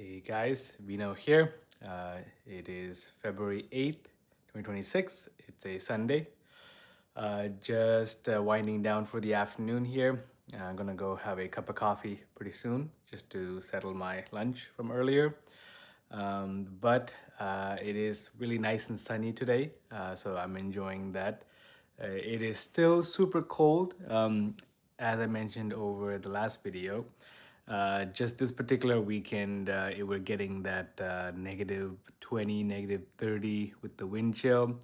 Hey guys, Vino here. It is February 8th, 2026. It's a Sunday. Just winding down for the afternoon here. I'm gonna go have a cup of coffee pretty soon just to settle my lunch from earlier. But it is really nice and sunny today, so I'm enjoying that. It is still super cold, as I mentioned over the last video. Just this particular weekend, we're getting that -20, -30 with the wind chill.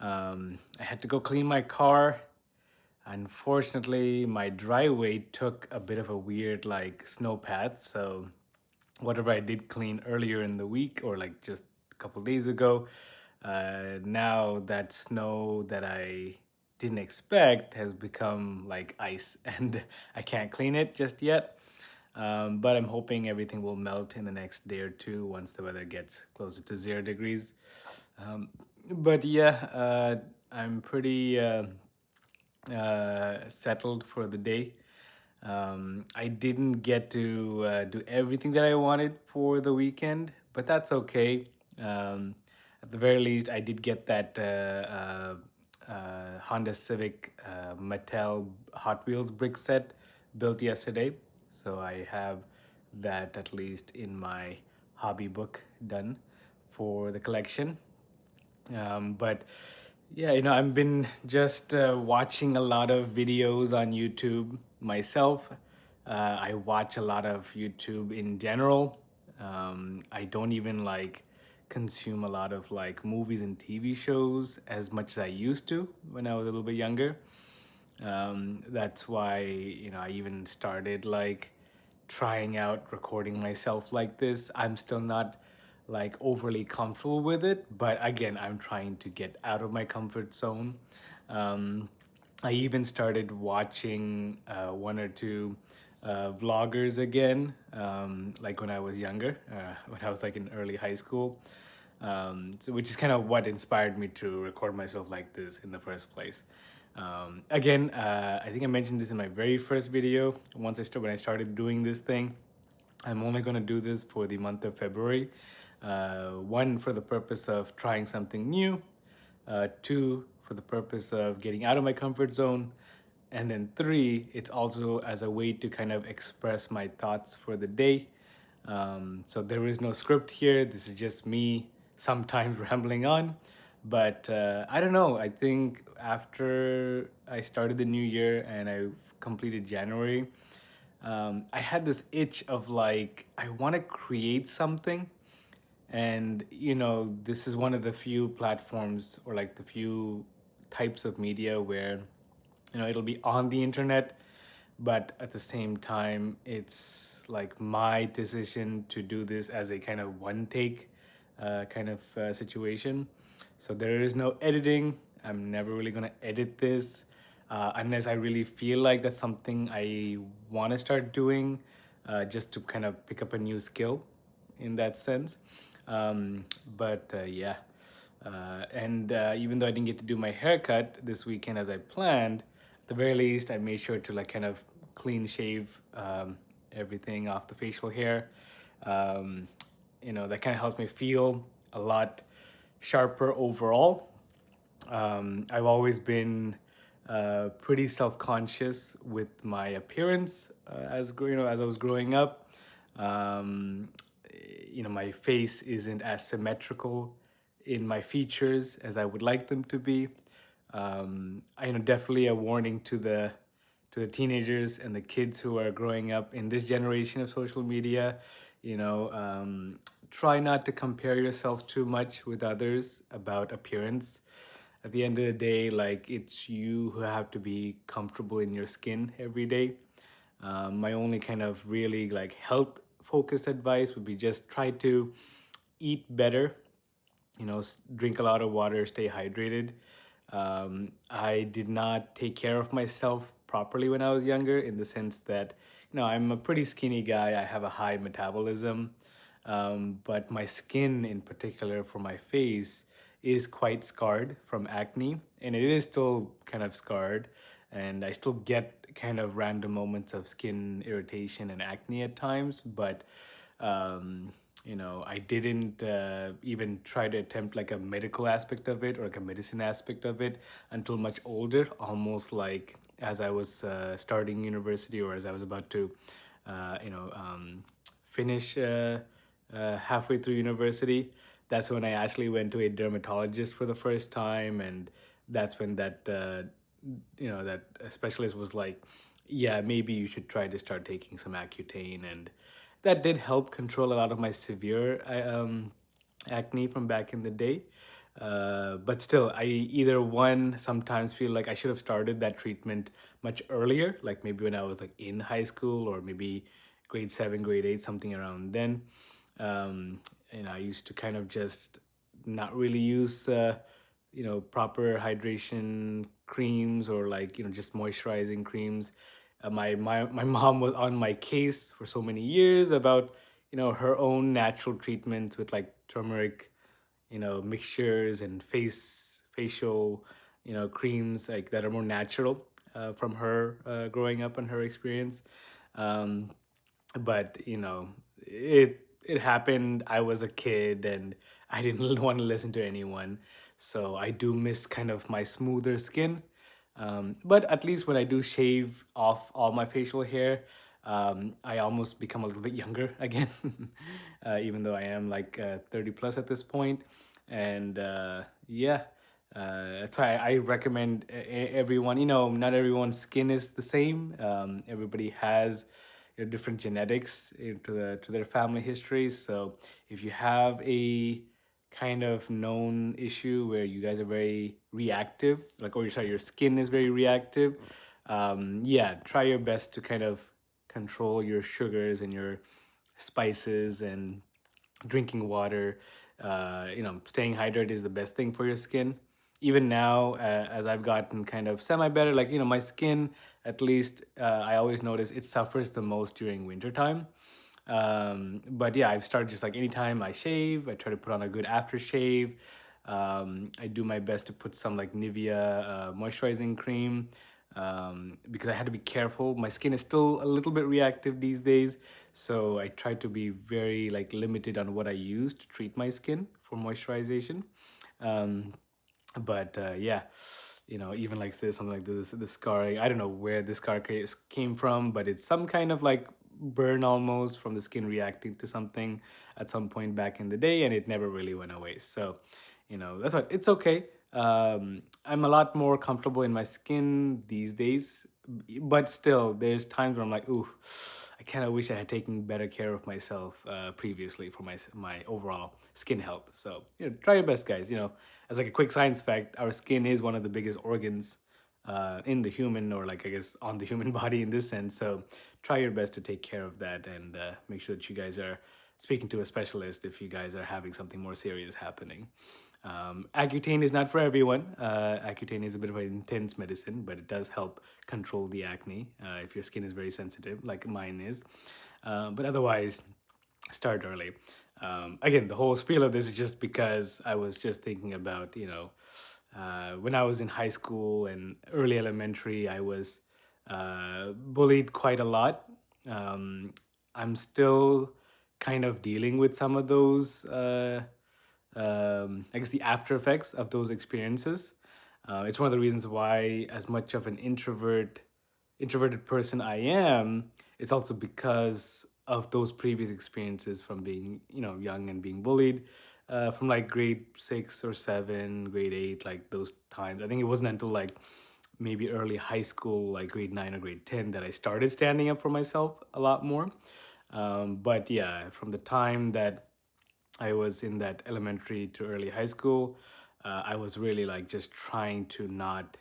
I had to go clean my car. Unfortunately, my driveway took a bit of a weird like snow path, so whatever I did clean earlier in the week or like just a couple days ago, now that snow that I didn't expect has become like ice and I can't clean it just yet. But I'm hoping everything will melt in the next day or two once the weather gets closer to 0 degrees. Um, but yeah, I'm pretty settled for the day. I didn't get to do everything that I wanted for the weekend, but that's okay. At the very least, I did get that Honda Civic Mattel Hot Wheels brick set built yesterday. So I have that at least in my hobby book done for the collection. But yeah, I've been just watching a lot of videos on YouTube myself. I watch a lot of YouTube in general. I don't even like consume a lot of like movies and TV shows as much as I used to when I was a little bit younger. That's why, I even started like trying out recording myself like this. I'm still not like overly comfortable with it, but again, I'm trying to get out of my comfort zone. Um, I even started watching one or two vloggers again, like when I was younger, when I was like in early high school. So which is kind of what inspired me to record myself like this in the first place. Again, I think I mentioned this in my very first video. When I started doing this thing, I'm only going to do this for the month of February. One, for the purpose of trying something new. Two, for the purpose of getting out of my comfort zone. And then three, it's also as a way to kind of express my thoughts for the day. So there is no script here. This is just me sometimes rambling on. But I don't know. I think after I started the new year and I completed January, I had this itch of like, I want to create something. And, this is one of the few platforms or like the few types of media where, it'll be on the internet, but at the same time, it's like my decision to do this as a kind of one take kind of situation. So there is no editing. I'm never really going to edit this unless I really feel like that's something I want to start doing just to kind of pick up a new skill in that sense. But yeah. And even though I didn't get to do my haircut this weekend as I planned, at the very least, I made sure to like kind of clean shave everything off the facial hair. That kind of helps me feel a lot sharper overall. I've always been pretty self-conscious with my appearance as I was growing up. Um, my face isn't as symmetrical in my features as I would like them to be. Definitely a warning to the teenagers and the kids who are growing up in this generation of social media. Try not to compare yourself too much with others about appearance. At the end of the day, like, it's you who have to be comfortable in your skin every day. My only kind of really like health focused advice would be just try to eat better, drink a lot of water, stay hydrated. I did not take care of myself properly when I was younger, in the sense that, I'm a pretty skinny guy. I have a high metabolism, but my skin, in particular for my face, is quite scarred from acne, and it is still kind of scarred. And I still get kind of random moments of skin irritation and acne at times, but Um, I didn't even try to attempt like a medical aspect of it or like a medicine aspect of it until much older, almost like as I was starting university or as I was about to, uh, you know, um, finish halfway through university. That's when I actually went to a dermatologist for the first time, and that's when that specialist was like, "Yeah, maybe you should try to start taking some Accutane," and that did help control a lot of my severe acne from back in the day. But still, I either one sometimes feel like I should have started that treatment much earlier, like maybe when I was like in high school or maybe grade seven, grade eight, something around then. I used to kind of just not really use proper hydration creams or like just moisturizing creams. My mom was on my case for so many years about her own natural treatments with like turmeric mixtures and facial creams like that are more natural from her growing up and her experience. um, but it happened. I was a kid and I didn't want to listen to anyone, so I do miss kind of my smoother skin. But at least when I do shave off all my facial hair, I almost become a little bit younger again, even though I am like 30 plus at this point. And yeah, that's why I recommend everyone. Not everyone's skin is the same. Everybody has different genetics to their family histories. So if you have a kind of known issue where you guys are very reactive, like, or sorry, your skin is very reactive, yeah, try your best to kind of control your sugars and your spices and drinking water. Staying hydrated is the best thing for your skin. Even now, as I've gotten kind of semi better, like my skin, at least I always notice it suffers the most during wintertime. But yeah, I've started just like anytime I shave, I try to put on a good aftershave. I do my best to put some like Nivea moisturizing cream because I had to be careful. My skin is still a little bit reactive these days, so I try to be very like limited on what I use to treat my skin for moisturization. Um, but yeah, even like this, something like this scarring. I don't know where this scar came from, but it's some kind of like burn almost from the skin reacting to something at some point back in the day, and it never really went away. So that's what it's okay. I'm a lot more comfortable in my skin these days, but still there's times where I'm like, ooh, I kind of wish I had taken better care of myself previously for my overall skin health. So try your best, guys. As like a quick science fact, our skin is one of the biggest organs in the human, or like I guess on the human body in this sense. So try your best to take care of that, and make sure that you guys are speaking to a specialist if you guys are having something more serious happening. Accutane is not for everyone. Accutane is a bit of an intense medicine, but it does help control the acne if your skin is very sensitive, like mine is. But otherwise, start early. Again, the whole spiel of this is just because I was just thinking about, when I was in high school and early elementary, I was bullied quite a lot. Um, I'm still kind of dealing with some of those. I guess the after effects of those experiences. It's one of the reasons why, as much of an introverted person I am, it's also because of those previous experiences from being, young and being bullied, from like grade six or seven, grade eight, like those times. I think it wasn't until like maybe early high school, like grade nine or grade 10, that I started standing up for myself a lot more. But yeah, from the time that I was in that elementary to early high school, I was really like just trying to not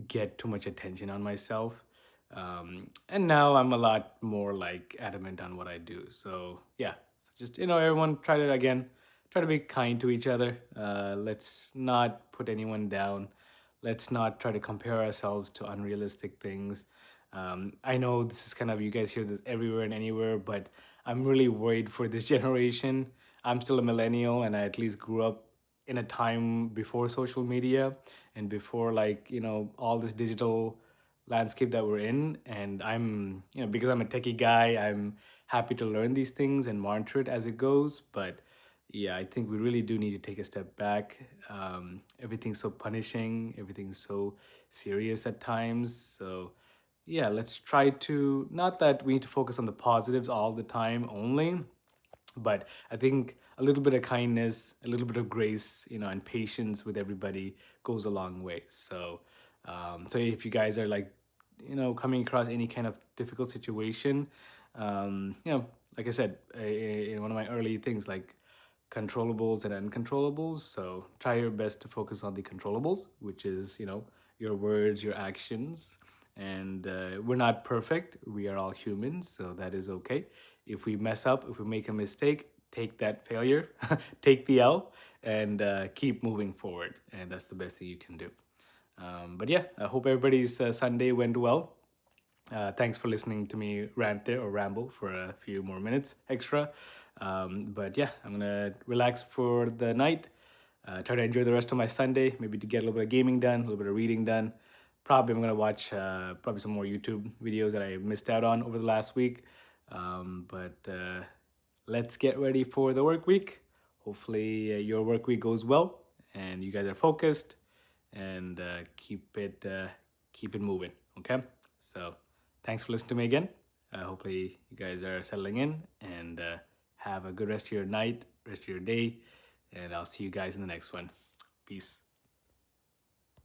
get too much attention on myself. And now I'm a lot more like adamant on what I do. So yeah, so just everyone try to be kind to each other. Let's not put anyone down. Let's not try to compare ourselves to unrealistic things. I know this is kind of, you guys hear this everywhere and anywhere, but I'm really worried for this generation. I'm still a millennial, and I at least grew up in a time before social media and before like all this digital landscape that we're in. And I'm because I'm a techie guy, I'm happy to learn these things and monitor it as it goes. But yeah, I think we really do need to take a step back. Everything's so punishing, everything's so serious at times. So yeah, let's try to, not that we need to focus on the positives all the time only, but I think a little bit of kindness, a little bit of grace, and patience with everybody goes a long way. So if you guys are like, coming across any kind of difficult situation, like I said, in one of my early things, like controllables and uncontrollables. So try your best to focus on the controllables, which is, your words, your actions. And we're not perfect. We are all humans, so that is okay. If we mess up, if we make a mistake, take that failure, take the L, and keep moving forward. And that's the best thing you can do. But yeah, I hope everybody's Sunday went well. Thanks for listening to me rant there or ramble for a few more minutes extra. But yeah, I'm gonna relax for the night. Try to enjoy the rest of my Sunday. Maybe to get a little bit of gaming done, a little bit of reading done. Probably I'm gonna watch probably some more YouTube videos that I missed out on over the last week. But let's get ready for the work week. Hopefully your work week goes well and you guys are focused and keep it moving. Okay, so thanks for listening to me again. Hopefully you guys are settling in and have a good rest of your night, rest of your day, and I'll see you guys in the next one. Peace.